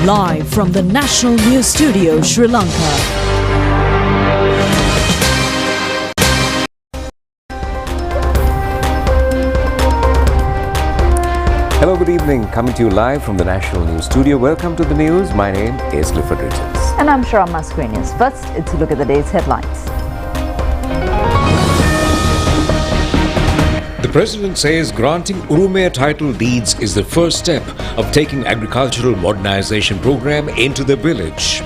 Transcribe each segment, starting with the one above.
Live from the National News Studio, Sri Lanka. Hello, good evening. Coming to you live from the National News Studio. Welcome to the news. My name is Clifford Richards. And I'm Sharon Mascarenhas. First, it's a look at the day's headlines. The President says granting Urumaya title deeds is the first step of taking agricultural modernization program into the village.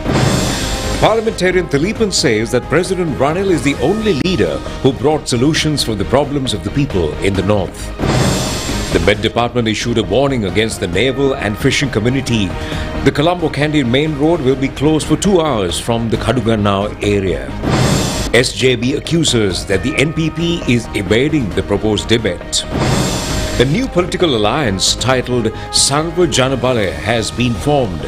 Parliamentarian Thilipan says that President Ranil is the only leader who brought solutions for the problems of the people in the north. The Met Department issued a warning against the naval and fishing community. The Colombo-Kandy main road will be closed for 2 hours from the Kadugannao area. SJB accuses that the NPP is evading the proposed debate. A new political alliance titled Sarva Janabale has been formed.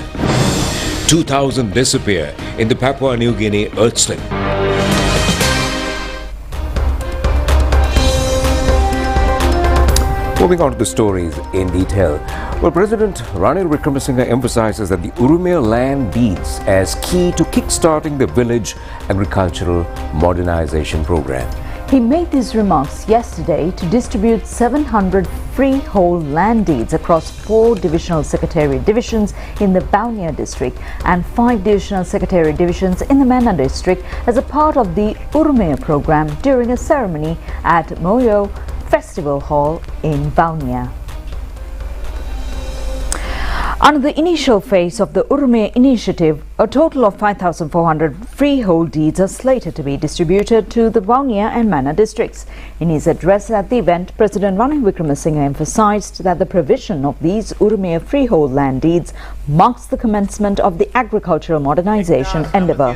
2,000 disappear in the Papua New Guinea earthslip. Moving on to the stories in detail. Well, President Ranil Wickremesinghe emphasizes that the Urumaya land deeds as key to kickstarting the village agricultural modernization program. He made these remarks yesterday to distribute 700 freehold land deeds across 4 divisional secretariat divisions in the Baunia district and 5 divisional secretariat divisions in the Mana district as a part of the Urumaya program during a ceremony at Moyo Festival Hall in Baunia. Under the initial phase of the Urumaya initiative, a total of 5,400 freehold deeds are slated to be distributed to the Baunia and Mana districts. In his address at the event, President Ranil Wickremesinghe emphasized that the provision of these Urumaya freehold land deeds marks the commencement of the agricultural modernization endeavor.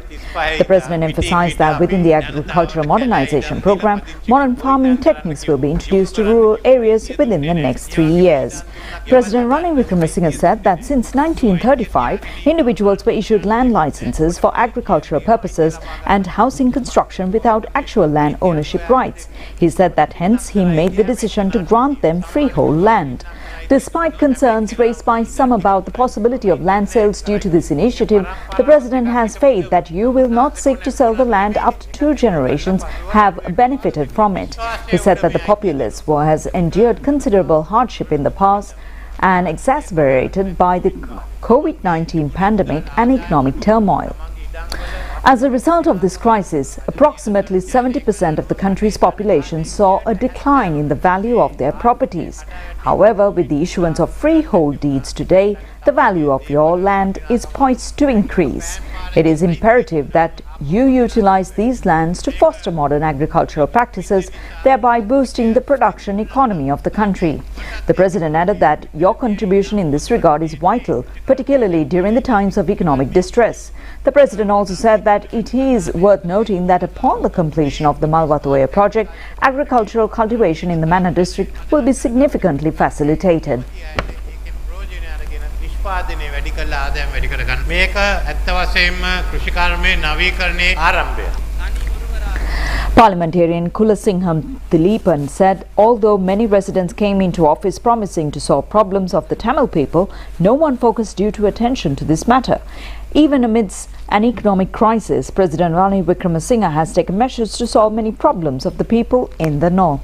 The President emphasized that within the agricultural modernization program, modern farming techniques will be introduced to rural areas within the next 3 years. President Ranil Wickremesinghe said that since 1935, individuals were issued land licenses for agricultural purposes and housing construction without actual land ownership rights. He said that hence he made the decision to grant them freehold land. Despite concerns raised by some about the possibility of land sales due to this initiative, the President has faith that you will not seek to sell the land after 2 generations have benefited from it. He said that the populace has endured considerable hardship in the past and exacerbated by the COVID-19 pandemic and economic turmoil. As a result of this crisis, approximately 70% of the country's population saw a decline in the value of their properties. However, with the issuance of freehold deeds today, the value of your land is poised to increase. It is imperative that you utilize these lands to foster modern agricultural practices, thereby boosting the production economy of the country. The President added that your contribution in this regard is vital, particularly during the times of economic distress. The President also said that it is worth noting that upon the completion of the Malwatuoya project, agricultural cultivation in the Mana district will be significantly facilitated. Parliamentarian Kulasingham Thilipan said although many residents came into office promising to solve problems of the Tamil people, no one focused due to attention to this matter. Even amidst an economic crisis, President Ranil Wickremesinghe has taken measures to solve many problems of the people in the north.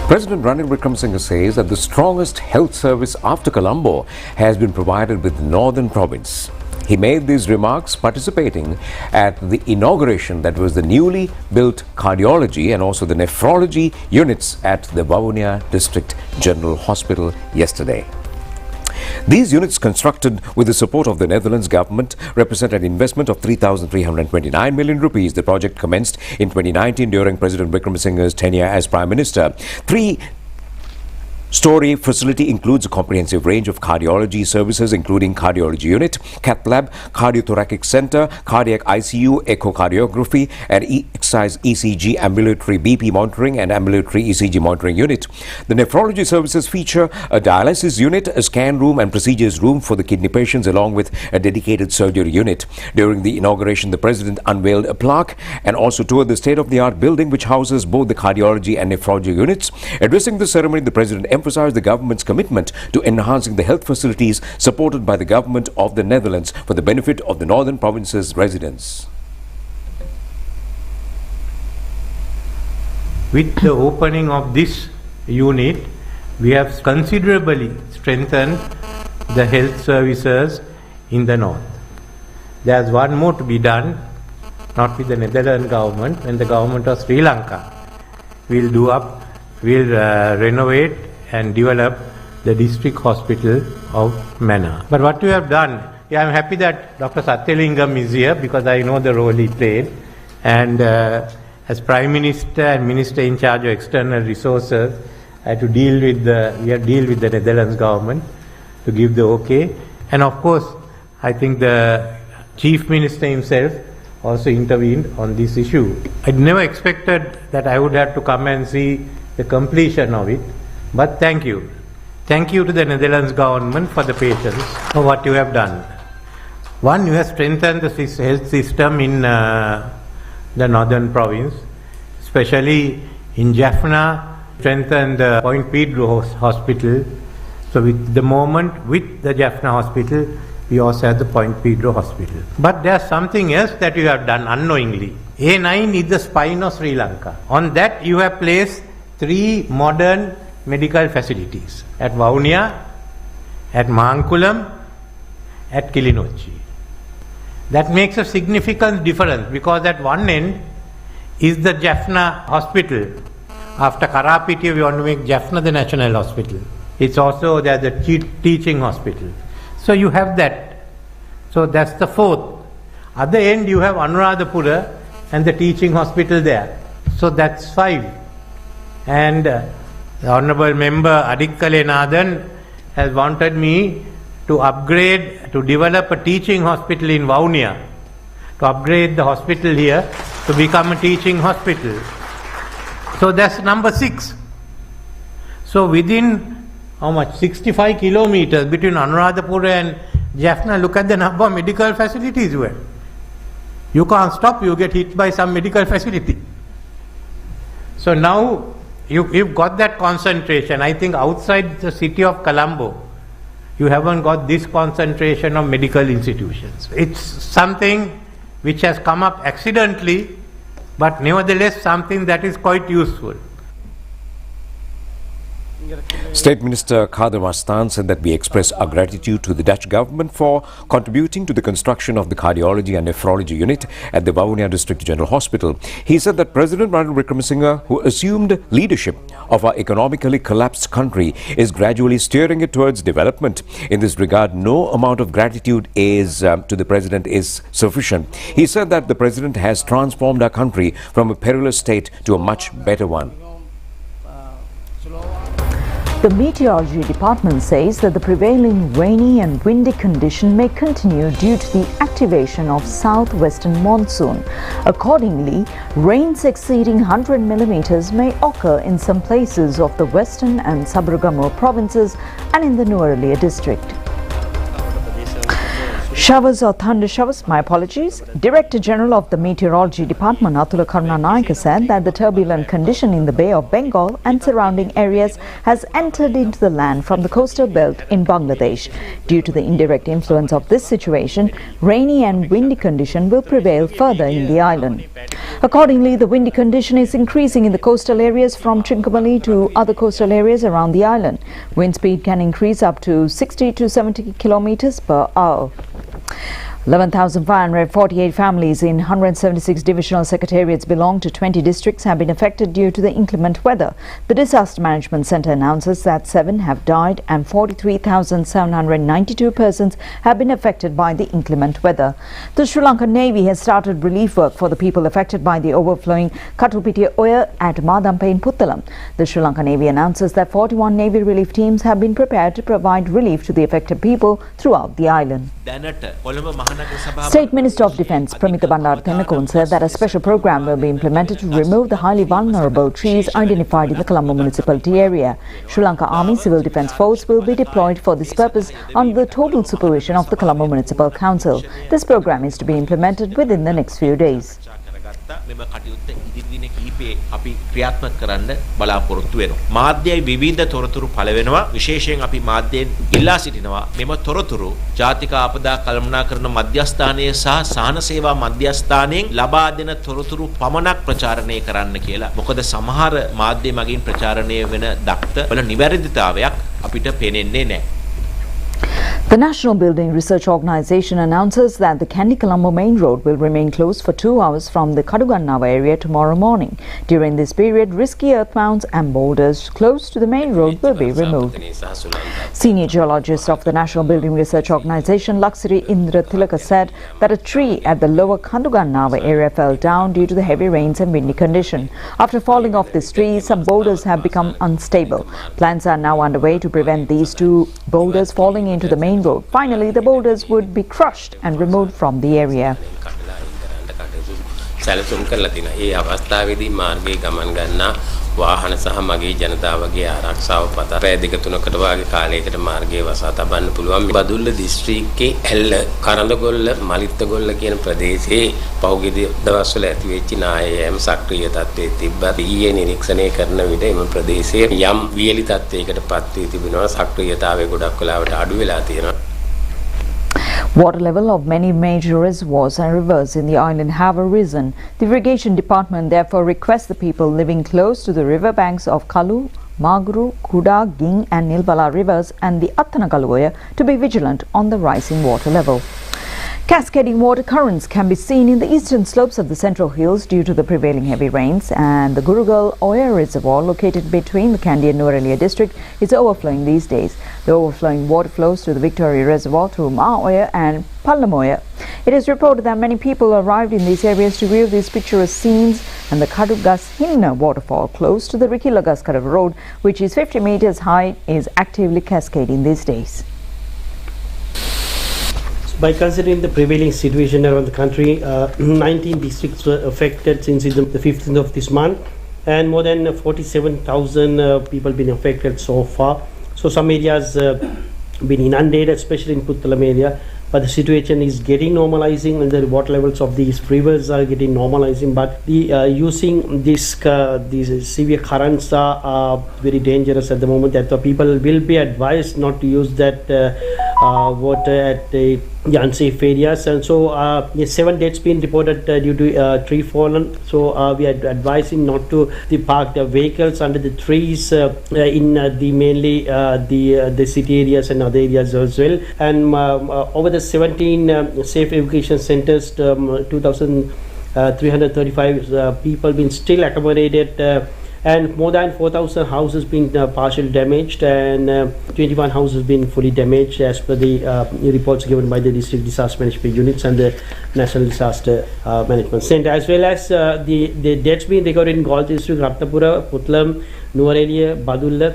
President Ranil Wickremesinghe says that the strongest health service after Colombo has been provided with the northern province. He made these remarks participating at the inauguration that was the newly built cardiology and also the nephrology units at the Vavuniya District General Hospital yesterday. These units, constructed with the support of the Netherlands government, represent an investment of 3,329 million rupees. The project commenced in 2019 during President Wickremesinghe's tenure as Prime Minister. 3-story facility includes a comprehensive range of cardiology services, including cardiology unit, cath lab, cardiothoracic center, cardiac ICU, echocardiography, and exercise ECG, ambulatory BP monitoring, and ambulatory ECG monitoring unit. The nephrology services feature a dialysis unit, a scan room, and procedures room for the kidney patients, along with a dedicated surgery unit. During the inauguration, the President unveiled a plaque and also toured the state-of-the-art building, which houses both the cardiology and nephrology units. Addressing the ceremony, the President emphasized the government's commitment to enhancing the health facilities supported by the government of the Netherlands for the benefit of the northern provinces' residents. With the opening of this unit, we have considerably strengthened the health services in the north. There's one more to be done, not with the Netherlands government, when the government of Sri Lanka will renovate and develop the district hospital of Manor. But what we have done, I'm happy that Dr. Satyalingam is here because I know the role he played, and as Prime Minister and Minister in charge of external resources, I had to deal with the Netherlands government to give the okay. And of course, I think the Chief Minister himself also intervened on this issue. I never expected that I would have to come and see the completion of it, but thank you. Thank you to the Netherlands government for the patience for what you have done. One, you have strengthened the health system in the northern province, especially in Jaffna, strengthened the Point Pedro Hospital. So with the Jaffna Hospital, we also have the Point Pedro Hospital. But there's something else that you have done unknowingly. A9 is the spine of Sri Lanka. On that you have placed 3 modern medical facilities at Vaunia, at Mahankulam, at Kilinochchi. That makes a significant difference because at one end is the Jaffna Hospital. After Karapiti, we want to make Jaffna the national hospital. It's also there's the teaching hospital. So you have that. So that's the 4th. At the end you have Anuradhapura and the teaching hospital there. So that's 5. And the Honourable Member Adikkale Nathan has wanted me to upgrade, to develop a teaching hospital in Vaunia, to upgrade the hospital here to become a teaching hospital. So that's number 6. So within how much? 65 kilometers between Anuradhapura and Jaffna, look at the number of medical facilities you have. You can't stop, you get hit by some medical facility. So now you've got that concentration. I think outside the city of Colombo, you haven't got this concentration of medical institutions. It's something which has come up accidentally, but nevertheless something that is quite useful. State Minister Khader Mastan said that we express our gratitude to the Dutch government for contributing to the construction of the cardiology and nephrology unit at the Vaunia District General Hospital. He said that President Ranil Wickremesinghe, who assumed leadership of our economically collapsed country, is gradually steering it towards development. In this regard, no amount of gratitude to the President is sufficient. He said that the President has transformed our country from a perilous state to a much better one. The Meteorology Department says that the prevailing rainy and windy condition may continue due to the activation of southwestern monsoon. Accordingly, rains exceeding 100 millimeters may occur in some places of the western and Sabaragamuwa provinces and in the Nuwara district. Showers or thunder showers, my apologies. Director General of the Meteorology Department, Atula Karunanayake, said that the turbulent condition in the Bay of Bengal and surrounding areas has entered into the land from the coastal belt in Bangladesh. Due to the indirect influence of this situation, rainy and windy condition will prevail further in the island. Accordingly, the windy condition is increasing in the coastal areas from Trincomalee to other coastal areas around the island. Wind speed can increase up to 60 to 70 kilometers per hour. 11,548 families in 176 divisional secretariats belong to 20 districts have been affected due to the inclement weather. The Disaster Management Centre announces that 7 have died and 43,792 persons have been affected by the inclement weather. The Sri Lankan Navy has started relief work for the people affected by the overflowing Katupitiya Oya at Madampe in Puttalam. The Sri Lankan Navy announces that 41 Navy relief teams have been prepared to provide relief to the affected people throughout the island. State Minister of Defence Pramita Bandara Thennakoon said that a special program will be implemented to remove the highly vulnerable trees identified in the Colombo municipality area. Sri Lanka Army Civil Defence Force will be deployed for this purpose under the total supervision of the Colombo Municipal Council. This program is to be implemented within the next few days. මත මෙම කටයුත්ත ඉදිරි දින කිහිපේ අපි ක්‍රියාත්මක කරන්න බලාපොරොත්තු වෙනවා. මාධ්‍යයේ විවිධ තොරතුරු පළ වෙනවා. විශේෂයෙන් අපි මාධ්‍යයෙන් ඉල්ලා සිටිනවා මෙම තොරතුරු ජාතික ආපදා කළමනාකරණ මධ්‍යස්ථානයේ සහ සහන සේවා මධ්‍යස්ථානයෙන් ලබා දෙන තොරතුරු පමණක් ප්‍රචාරණය කරන්න කියලා. මොකද සමහර මාධ්‍ය මගින් ප්‍රචාරණය වෙන දක්ත වල නිවැරදිතාවයක් අපිට පේන්නේ නැහැ. The National Building Research Organisation announces that the Kandy-Colombo main road will remain closed for 2 hours from the Kadugannava area tomorrow morning. During this period, risky earth mounds and boulders close to the main road will be removed. Senior geologist of the National Building Research Organisation, Laksari Indra Tilaka, said that a tree at the lower Kadugannava area fell down due to the heavy rains and windy condition. After falling off this tree, some boulders have become unstable. Plans are now underway to prevent these two boulders falling into the main road. Finally, the boulders would be crushed and removed from the area. සැලසුම් කරලා තිනවා. ඒ අවස්ථාවේදී මාර්ගයේ ගමන් ගන්නා වාහන සහ මගේ ජනතාවගේ ආරක්ෂාව පත රැ දෙක තුනකට වාගේ කාලයකට මාර්ගයේ වසා තබන්න පුළුවන්. බදුල්ල දිස්ත්‍රික්කයේ ඇල්ල කරඳගොල්ල මලිත්තගොල්ල කියන ප්‍රදේශයේ පෞද්ගලික දවස්වල ඇති වෙච්ච නායයම සක්‍රීය තත්ත්වයේ තිබ්බා. ඊයේ නිරීක්ෂණය කරන විට එම ප්‍රදේශයේ යම් වියලි තත්ත්වයකට පත් වී තිබෙනවා. සක්‍රීයතාවය ගොඩක් වෙලාවට අඩු වෙලා තියෙනවා. Water level of many major reservoirs and rivers in the island have risen. The irrigation department therefore requests the people living close to the river banks of Kalu, Maguru, Kuda, Ging and Nilbala rivers and the Attanagaluoya to be vigilant on the rising water level. Cascading water currents can be seen in the eastern slopes of the central hills due to the prevailing heavy rains, and the Gurugal Oya reservoir located between the Kandy and Nuwara district is overflowing these days. The overflowing water flows to the Victoria reservoir through Ma Oya and Pallamoya. It is reported that many people arrived in these areas to view these picturesque scenes, and the Kadugas Hinna waterfall close to the Rikilagaskara road, which is 50 meters high, is actively cascading these days. By considering the prevailing situation around the country, 19 districts were affected since the 15th of this month, and more than 47,000 people been affected so far. So some areas been inundated, especially in Puttalam area, but the situation is getting normalizing, and the water levels of these rivers are getting normalizing. But the using these severe currents are very dangerous at the moment. That the people will be advised not to use that water at the unsafe areas. And so 7 deaths been reported due to tree fallen. So we are advising not to park the vehicles under the trees in the mainly the city areas and other areas as well. And over the 17 safe evacuation centers, 2,335 people been still accommodated, and more than 4,000 houses been partially damaged, and 21 houses been fully damaged as per the reports given by the district disaster management units and the national disaster management center, as well as the deaths being recorded in Galle district, Ratnapura, Puttalam, Nuwara, Badulla.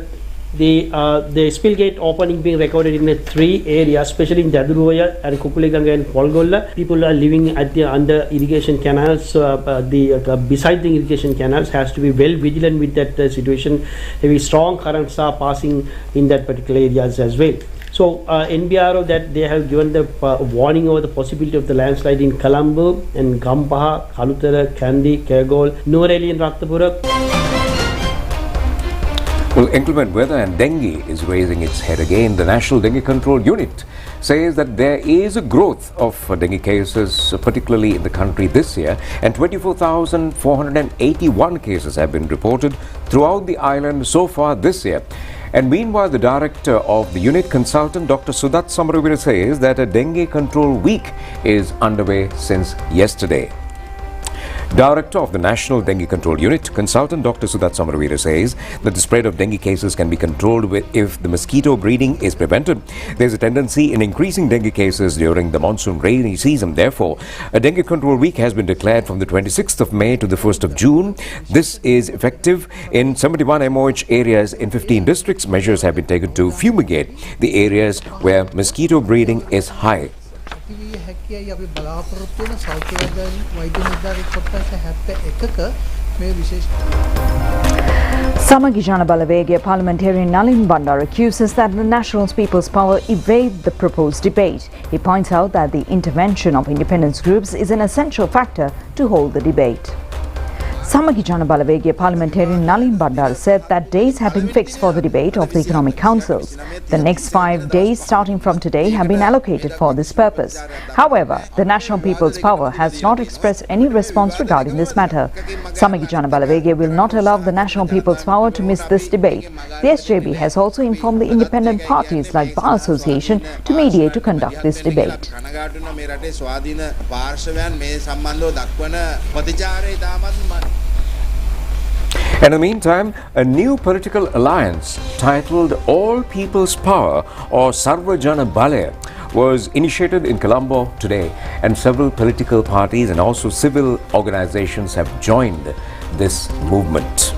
The spill gate opening being recorded in 3 areas, especially in Daduroya and Kukuleganga and Polgolla. People are living at the under irrigation canals. Beside the irrigation canals has to be well vigilant with that situation. Very strong currents are passing in that particular areas as well. So NBRO that they have given the warning over the possibility of the landslide in Colombo and Gampaha, Kalutara, Kandy, Kergol, Nuwara and Ratnapura. Well, inclement weather and dengue is raising its head again. The National Dengue Control Unit says that there is a growth of dengue cases, particularly in the country this year, and 24,481 cases have been reported throughout the island so far this year. And meanwhile, the director of the unit, consultant Dr. Sudat Samaravira, says that a dengue control week is underway since yesterday. Director of the National Dengue Control Unit, consultant Dr. Sudat Samaravira, says that the spread of dengue cases can be controlled if the mosquito breeding is prevented. There is a tendency in increasing dengue cases during the monsoon rainy season. Therefore, a dengue control week has been declared from the 26th of May to the 1st of June. This is effective in 71 MOH areas in 15 districts. Measures have been taken to fumigate the areas where mosquito breeding is high. අපි බලාපොරොත්තු වෙන සෞඛ්‍ය වෛද්‍ය නිලධාරී කොටස 71ක මේ විශේෂ Samagijana Balavegya parliamentarian Nalin Bandar accuses that the National People's Power evade the proposed debate. He points out that the intervention of independence groups is an essential factor to hold the debate. Samagi Jana Balawegaya parliamentarian Nalin Bandar said that days have been fixed for the debate of the economic councils. The next 5 days starting from today have been allocated for this purpose. However, the National People's Power has not expressed any response regarding this matter. Samagi Jana Balawegaya will not allow the National People's Power to miss this debate. The SJB has also informed the independent parties like Bar Association to mediate to conduct this debate. In the meantime, a new political alliance titled All People's Power or Sarva Jana Bale was initiated in Colombo today, and several political parties and also civil organizations have joined this movement.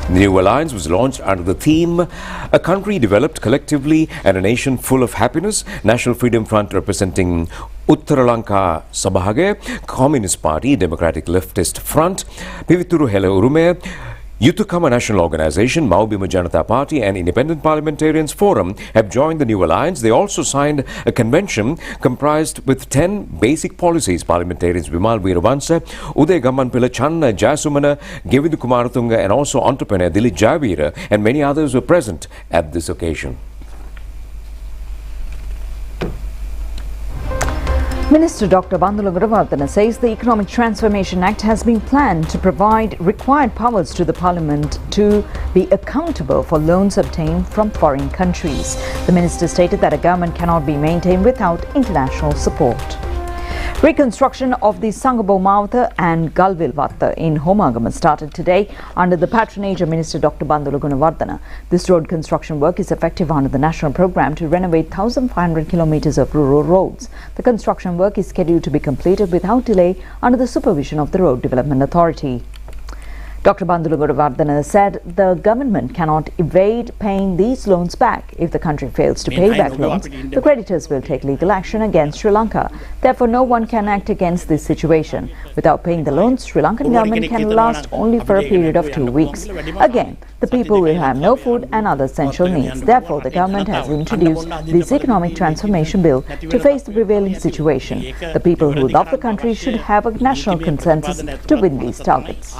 The new alliance was launched under the theme, A Country Developed Collectively and a Nation Full of Happiness. National Freedom Front representing Uttaralanka Sabahage, Communist Party, Democratic Leftist Front, Pivituru Hela Urume, Yuthukama National Organization, Maubima Janata Party and Independent Parliamentarians Forum have joined the new alliance. They also signed a convention comprised with 10 basic policies. Parliamentarians Vimal Veeravansa, Uday Gammanpilla, Channa Jayasumana, Gevindu Kumaratunga and also entrepreneur Dilip Javira and many others were present at this occasion. Minister Dr. Bandula Guruvardhana says the Economic Transformation Act has been planned to provide required powers to the Parliament to be accountable for loans obtained from foreign countries. The minister stated that a government cannot be maintained without international support. Reconstruction of the Sangabo Mawatha and Galvilwatta in Homagama started today under the patronage of Minister Dr. Bandula Guruvardhana. This road construction work is effective under the national program to renovate 1,500 kilometers of rural roads. The construction work is scheduled to be completed without delay under the supervision of the Road Development Authority. Dr. Bandula Guruvardhana said the government cannot evade paying these loans back. If the country fails to pay back loans, the creditors will take legal action against Sri Lanka. Therefore, no one can act against this situation. Without paying the loans, Sri Lankan government can last only for a period of 2 weeks. Again, the people will have no food and other essential needs. Therefore, the government has introduced this economic transformation bill to face the prevailing situation. The people who love the country should have a national consensus to win these targets.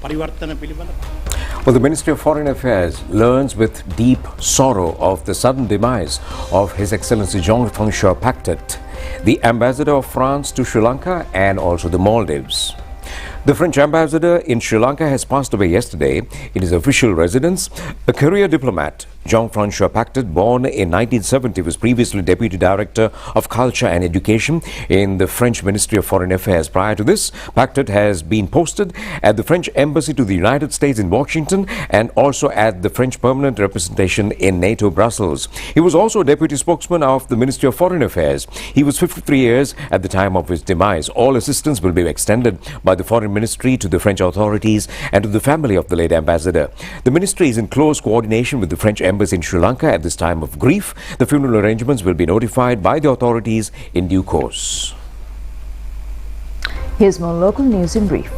Well, the Ministry of Foreign Affairs learns with deep sorrow of the sudden demise of His Excellency Jean-François Pactet, the Ambassador of France to Sri Lanka and also the Maldives. The French ambassador in Sri Lanka has passed away yesterday in his official residence. A career diplomat, Jean-François Pactet, born in 1970, was previously Deputy Director of Culture and Education in the French Ministry of Foreign Affairs. Prior to this, Pactet has been posted at the French Embassy to the United States in Washington and also at the French Permanent Representation in NATO, Brussels. He was also Deputy Spokesman of the Ministry of Foreign Affairs. He was 53 years at the time of his demise. All assistance will be extended by the Foreign Ministry to the French authorities and to the family of the late ambassador. The ministry is in close coordination with the French Embassy in Sri Lanka at this time of grief. The funeral arrangements will be notified by the authorities in due course. Here's more local news in brief.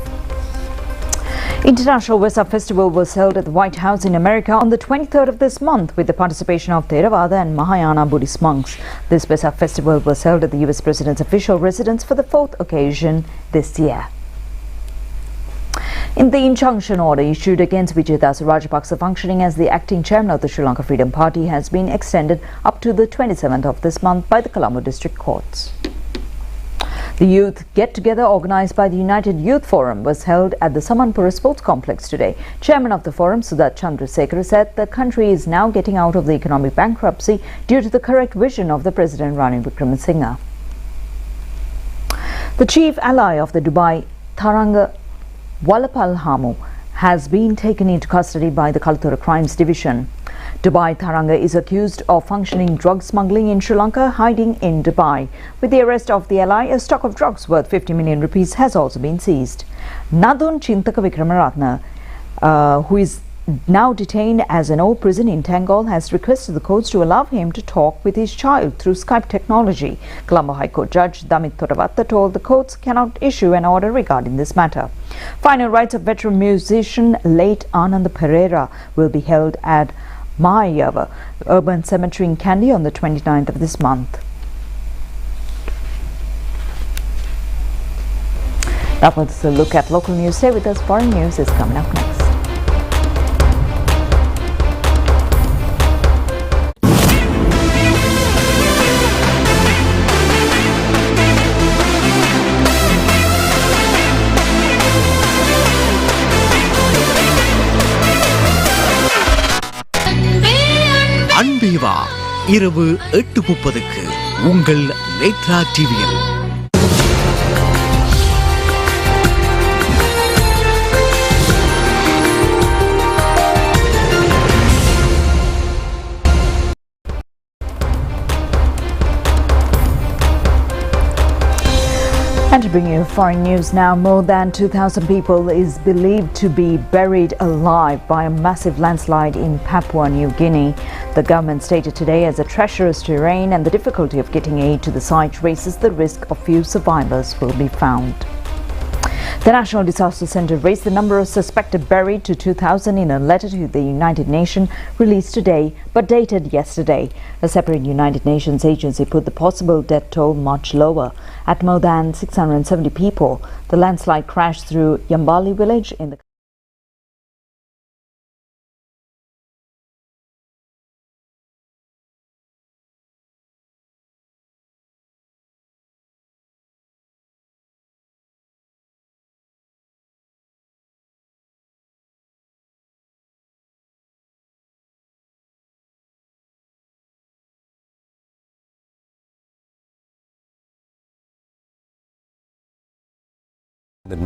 International Vesak Festival was held at the White House in America on the 23rd of this month with the participation of Theravada and Mahayana Buddhist monks. This Vesak Festival was held at the US President's official residence for the 4th occasion this year. In the injunction order issued against Vijayadasa Rajapaksa functioning as the acting chairman of the Sri Lanka Freedom Party has been extended up to the 27th of this month by the Colombo District Courts. The youth get-together organised by the United Youth Forum was held at the Samanpura Sports Complex today. Chairman of the forum, Sudat Chandrasekhar, said the country is now getting out of the economic bankruptcy due to the correct vision of the President Ranil Wickremesinghe. The chief ally of the Dubai, Tharanga Walapalhamu, has been taken into custody by the Kalathura Crimes Division. Dubai Tharanga is accused of functioning drug smuggling in Sri Lanka, hiding in Dubai. With the arrest of the ally, a stock of drugs worth 50 million rupees has also been seized. Nadun Chintaka Vikramaratna, who is now detained as an old prison in Tangol, has requested the courts to allow him to talk with his child through Skype technology. Colombo High Court Judge Damit Thoravatta told the courts cannot issue an order regarding this matter. Final rites of veteran musician late Ananda Pereira will be held at Mahayava Urban Cemetery in Kandy on the 29th of this month. That was a look at local news. Stay with us. Foreign news is coming up next. அன்பேவா இரவு 8:30க்கு உங்கள் நேத்ரா டிவியில். And to bring you foreign news now, more than 2,000 people is believed to be buried alive by a massive landslide in Papua New Guinea. The government stated today as the treacherous terrain and the difficulty of getting aid to the site raises the risk of few survivors will be found. The National Disaster Centre raised the number of suspected buried to 2,000 in a letter to the United Nations released today but dated yesterday. A separate United Nations agency put the possible death toll much lower at more than 670 people. The landslide crashed through Yambali village in the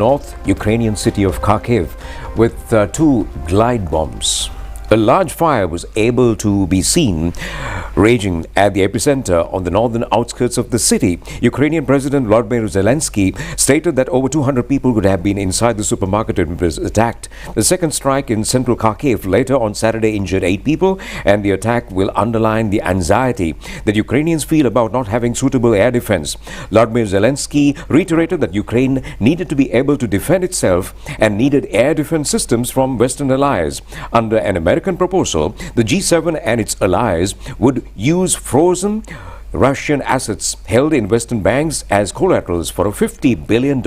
north Ukrainian city of Kharkiv with two glide bombs. A large fire was able to be seen raging at the epicenter on the northern outskirts of the city. Ukrainian President Volodymyr Zelensky stated that over 200 people would have been inside the supermarket when it was attacked. The second strike in central Kharkiv later on Saturday injured 8 people, and the attack will underline the anxiety that Ukrainians feel about not having suitable air defense. Volodymyr Zelensky reiterated that Ukraine needed to be able to defend itself and needed air defense systems from Western allies. Under an American proposal, the G7 and its allies would use frozen Russian assets held in Western banks as collaterals for a $50 billion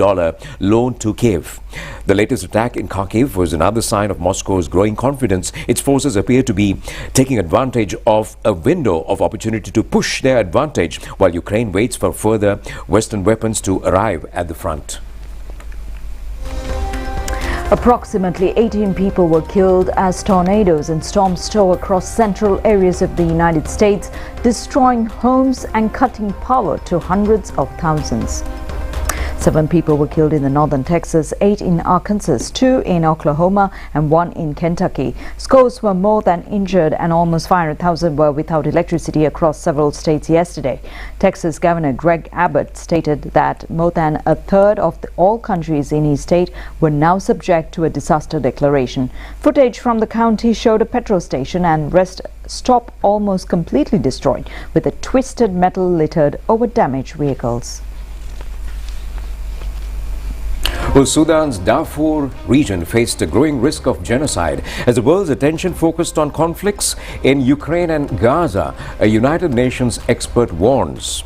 loan to Kiev. The latest attack in Kharkiv was another sign of Moscow's growing confidence. Its forces appear to be taking advantage of a window of opportunity to push their advantage while Ukraine waits for further Western weapons to arrive at the front. Approximately 18 people were killed as tornadoes and storms tore across central areas of the United States, destroying homes and cutting power to hundreds of thousands. 7 people were killed in the northern Texas, 8 in Arkansas, 2 in Oklahoma and 1 in Kentucky. Scores were more than injured and almost 500,000 were without electricity across several states yesterday. Texas Governor Greg Abbott stated that more than a third of all countries in his state were now subject to a disaster declaration. Footage from the county showed a petrol station and rest stop almost completely destroyed, with a twisted metal littered over damaged vehicles. Well, Sudan's Darfur region faced a growing risk of genocide as the world's attention focused on conflicts in Ukraine and Gaza, a United Nations expert warns.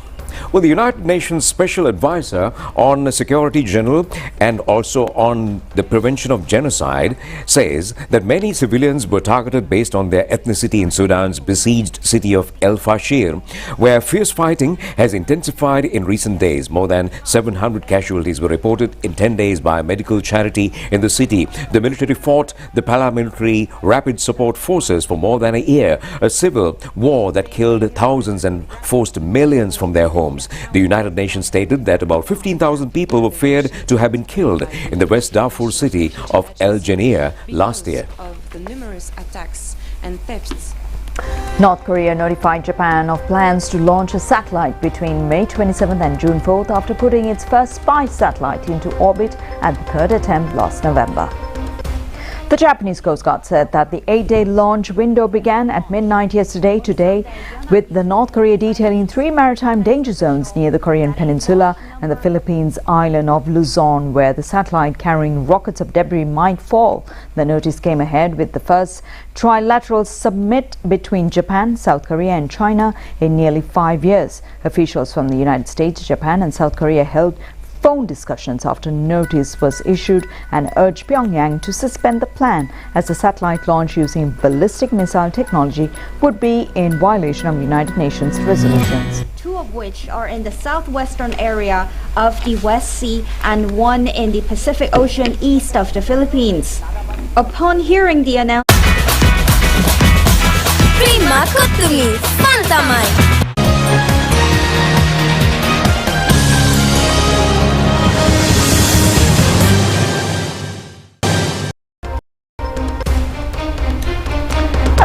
Well, the United Nations Special Advisor on Security General and also on the prevention of genocide says that many civilians were targeted based on their ethnicity in Sudan's besieged city of El Fasher, where fierce fighting has intensified in recent days. More than 700 casualties were reported in 10 days by a medical charity in the city. The military fought the paramilitary Rapid Support Forces for more than a year, a civil war that killed thousands and forced millions from their homes. The United Nations stated that about 15,000 people were feared to have been killed in the West Darfur city of El Geneir last year. Of the numerous attacks and thefts. North Korea notified Japan of plans to launch a satellite between May 27th and June 4th after putting its first spy satellite into orbit at the third attempt last November. The Japanese Coast Guard said that the 8-day launch window began at midnight yesterday, with the North Korea detailing 3 maritime danger zones near the Korean peninsula and the Philippines island of Luzon, where the satellite carrying rockets of debris might fall. The notice came ahead with the first trilateral summit between Japan, South Korea and China in nearly 5 years. Officials from the United States, Japan and South Korea held phone discussions after notice was issued and urged Pyongyang to suspend the plan, as the satellite launch using ballistic missile technology would be in violation of United Nations resolutions. Two of which are in the southwestern area of the West Sea and one in the Pacific Ocean east of the Philippines. Upon hearing the announcement, Prima Kutumi, Fantamai.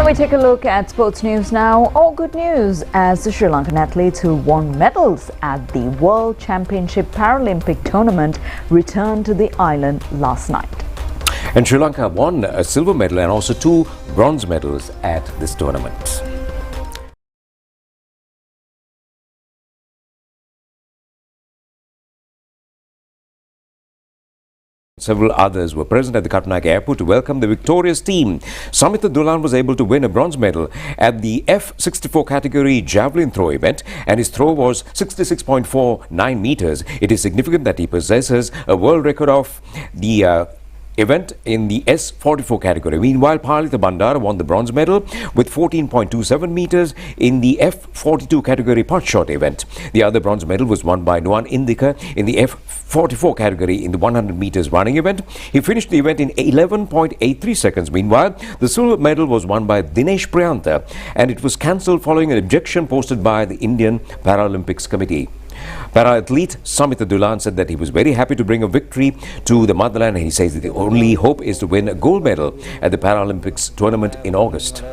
We take a look at sports news now. All good news as the Sri Lankan athletes who won medals at the World Championship Paralympic tournament returned to the island last night. And Sri Lanka won a silver medal and also 2 bronze medals at this tournament. Several others were present at the Kattanayake airport to welcome the victorious team. Samitha Dulan was able to win a bronze medal at the F64 category javelin throw event, and his throw was 66.49 meters. It is significant that he possesses a world record of the event in the S44 category. Meanwhile, Palitha Bandara won the bronze medal with 14.27 meters in the F42 category putt shot event. The other bronze medal was won by Nuwan Indika in the F44 category in the 100 meters running event. He finished the event in 11.83 seconds. Meanwhile, the silver medal was won by Dinesh Priyantha, and it was cancelled following an objection posted by the Indian Paralympics Committee. Para-athlete Samitha Dulan said that he was very happy to bring a victory to the motherland, and he says that the only hope is to win a gold medal at the Paralympics tournament in August.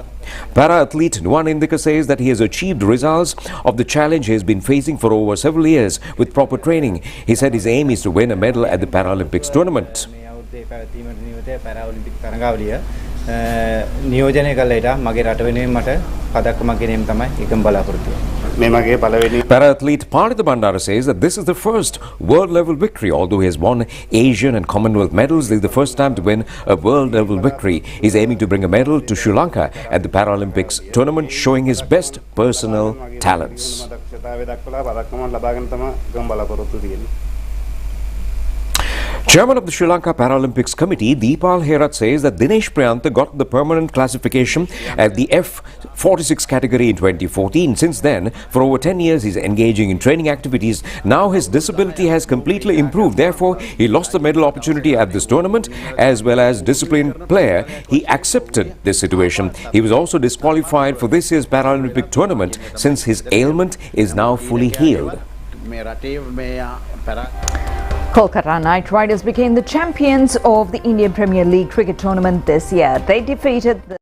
Para-athlete Nuwan Indika says that he has achieved results of the challenge he has been facing for over several years with proper training. He said his aim is to win a medal at the Paralympics tournament. Para-athlete Palitha Bandara says that this is the first world-level victory. Although he has won Asian and Commonwealth medals, this is the first time to win a world-level victory. He is aiming to bring a medal to Sri Lanka at the Paralympics tournament, showing his best personal talents. Chairman of the Sri Lanka Paralympics Committee, Deepal Herat, says that Dinesh Priyantha got the permanent classification at the F46 category in 2014. Since then, for over 10 years, he's engaging in training activities. Now his disability has completely improved. Therefore, he lost the medal opportunity at this tournament. As well as disciplined player, he accepted this situation. He was also disqualified for this year's Paralympic tournament since his ailment is now fully healed. Kolkata Knight Riders became the champions of the Indian Premier League cricket tournament this year. They defeated the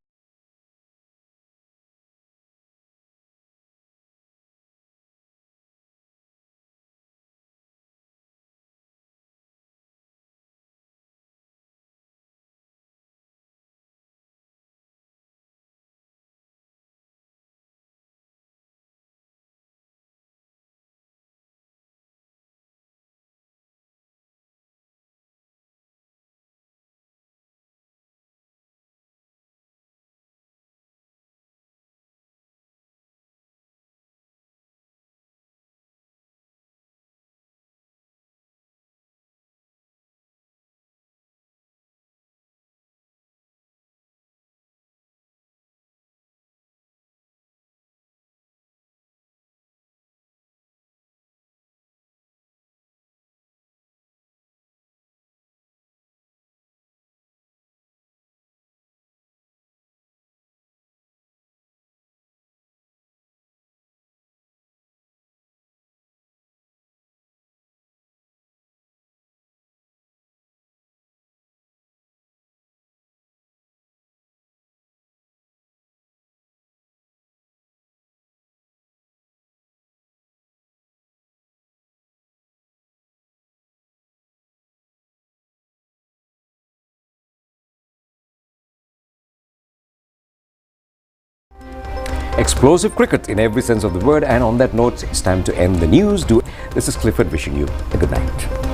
explosive cricket in every sense of the word. And on that note, it's time to end the news. This is Clifford wishing you a good night.